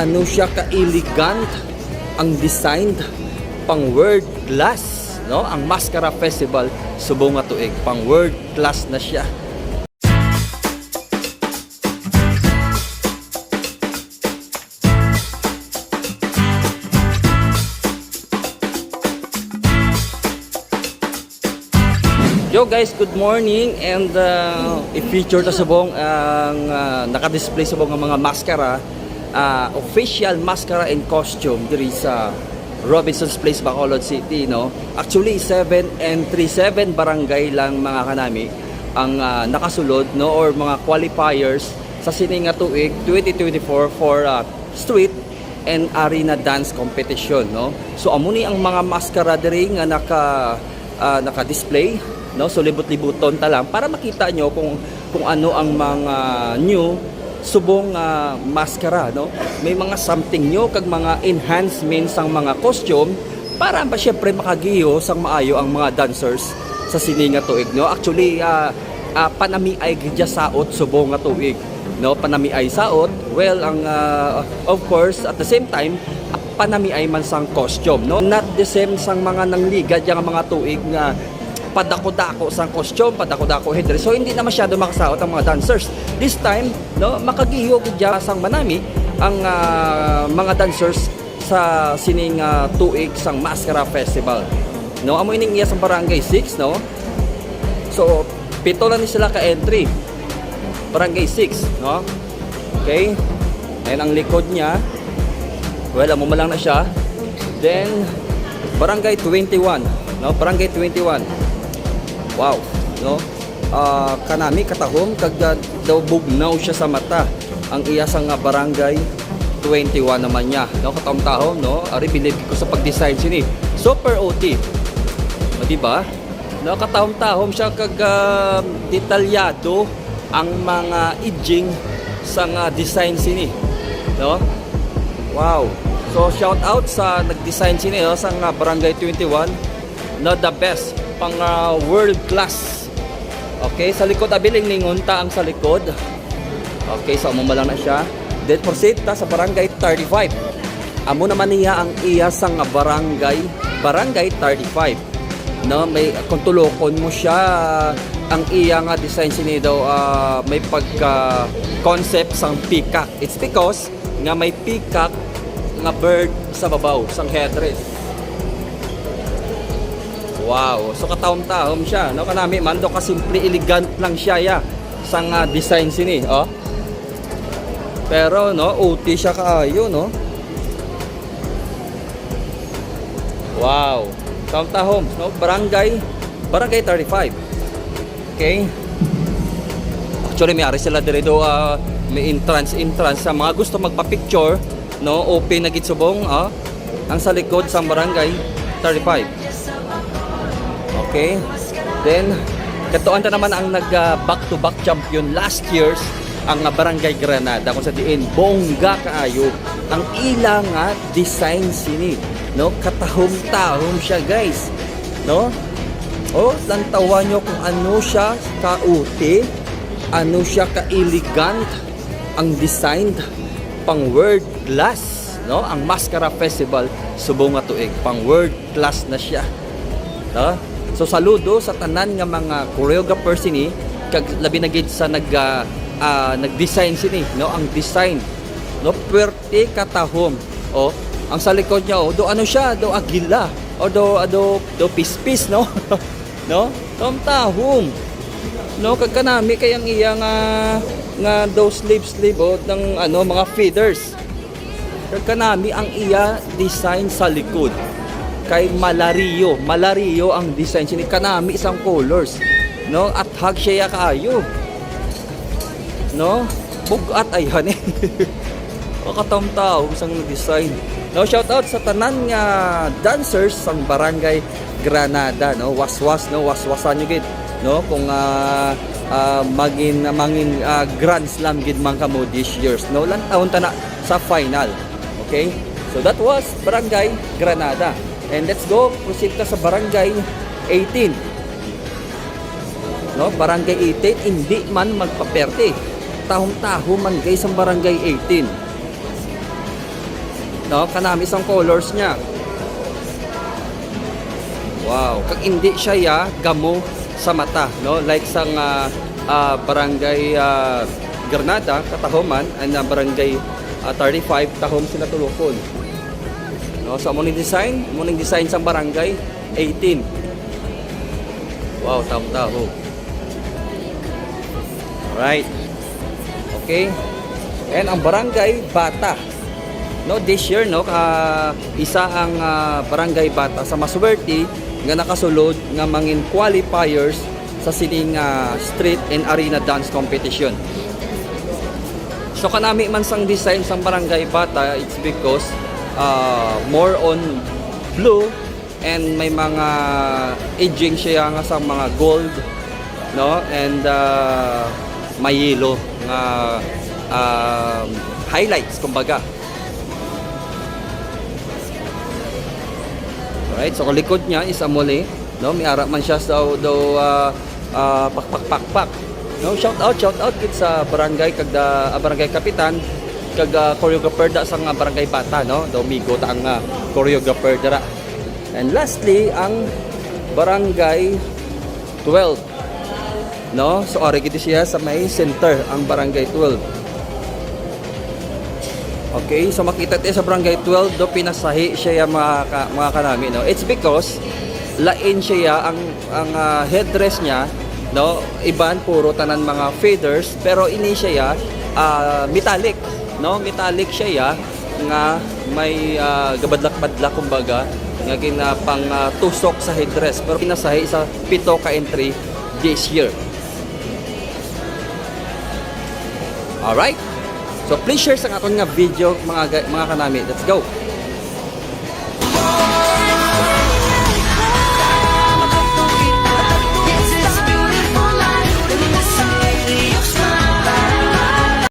Ano siya ka-elegant ang design pang world class, no? Ang Mascara Festival subong nga tuig, pang world class na siya. Yo guys, good morning, and i-feature ta subong ang naka-display subong ang mga mascara, official mascara and costume diri sa Robinson's Place, Bacolod City, no? Actually 7 and 37 barangay lang mga kanami ang nakasulod, no, or mga qualifiers sa sining nga tuig 2024 for street and arena dance competition, no? So amo ni ang mga mascara diri nga naka-display, no? So libot-libuton ta lang para makita nyo kung ano ang mga new subong mascara, no? May mga something nyo kag mga enhancements ang mga costume para ba syempre makagiyo sang maayo ang mga dancers sa sininga tuig, no? Actually panami ay gidya saot subong nga tuig, no? Panami ay saot, well ang of course at the same time panami ay man sang costume, no? Not the same sang mga nangligad yang mga tuig nga padako-dako sang costume, padako-dako headdress. So hindi na masyado makasaot ang mga dancers. This time, no, makagiyo gidya sang manami ang mga dancers sa sining tuig sang Mascara Festival. No, amo ining iya sa Barangay 6, no. So, pito lang ni sila ka entry. Barangay 6, no. Okay? Ayan ang likod niya. Well, amo lang na siya. Then Barangay 21, no, Barangay 21. Wow, no? Kanami katahom kag daw bugnaw siya sa mata ang iya sang Barangay 21 naman niya, no? Katahom-tahom, no? Ari bilib ko sa pag-design sini. Super OT. O, diba? No, katahom-tahom siya kag detalyado ang mga edging sang design sini, no? Wow. So shout out sa nag-design sini, no, sang Barangay 21, no, the best pang world class. Okay, sa likod abiling lingunta ang sa likod. Okay, so amo lang na siya. Then proceed ta sa Barangay 35. Amo naman niya ang iya sang barangay 35. No, may kung tulokon mo siya ang iya nga design sini daw may pagka concept sang peacock. It's because nga may peacock nga bird sa babaw sang headdress. Wow, so katahom-tahom siya, no? Kanami man do ka simple elegant lang siya ya sang design sini, oh. Pero no, OT siya kaayo, no? Wow. Tahom-tahom, no? Barangay 35. Okay? Actually may ari sila dito may entrance sa mga gusto magpa-picture, no? Open na gid subong, ang sa likod sa Barangay 35. Okay, then katuan ta naman ang nag back-to-back champion last year's ang Barangay Granada kung sa diin bongga kaayo ang ilang design sini, no? Katahom-tahom siya guys, no? Oh, lantawan nyo kung ano siya ka-uti, ano siya ka-elegant ang design pang world class, no? Ang Mascara Festival subong nga tuig, pang world class na siya, no? So saludo sa tanan nga mga choreographers sini kag labi na gid sa nag-design sini, no? Ang design, no, puwerte katahom. Oh, ang sa likod niya, do ano siya, do agila o do pispis, no? No? Tahom. No, kag kanami kayang iya nga do sleeve ng ano mga feathers. Kag kanami ang iya design sa likod. Kay Malario ang design sini kanami isang colors, no, at hag siya kaayo, no, bugat ayan o katamtaw isang design, no. Shout out sa tanan nga dancers sang Barangay Granada, no. Waswasan nyo gid, no, kung mangin Grand Slam gid man kamo this years, no, lan taon ta na sa final. Okay, so that was Barangay Granada. And let's go, proceed ka sa Barangay 18. No, Barangay 18, hindi man magpaperte. Tahong-taho man guys ang Barangay 18. no, kanami isang colors niya. Wow, kag hindi siya ya gamo sa mata, no, like sang barangay Granada katahoman and barangay 35 tahom sila tulokon. No, sa morning design sa barangay 18. Wow, taho. Right. Okay. And ang barangay Bata. No, this year no isa ang barangay Bata sa maswerte nga nakasulod nga mangin qualifiers sa sining street and arena dance competition. So kanami man sang design sang barangay Bata, it's because more on blue and may mga edging siya nga sa mga gold, no, and may yellow nga highlights kumbaga. Alright, so likod niya is amuli, no, may ara man siya daw pak. No, shout out kit sa barangay kagda barangay kapitan kag choreographer da sang barangay Bata, no, Domingo ta ang choreographer dira. And lastly ang barangay 12, no, so ari gid siya sa may center ang barangay 12. Okay, so makita tayo sa barangay 12 do pinasahi siya mga kanami, no. It's because lain siya ang headdress niya, no, iban puro tanan mga feathers pero ini siya metallic, no, metallic siya nga may gabadlak-badlak kumbaga nga ginapang tusok sa headdress pero pinasahi sa 7 ka entry this year. Alright, so please share sa akong nga video mga kanami. Let's go.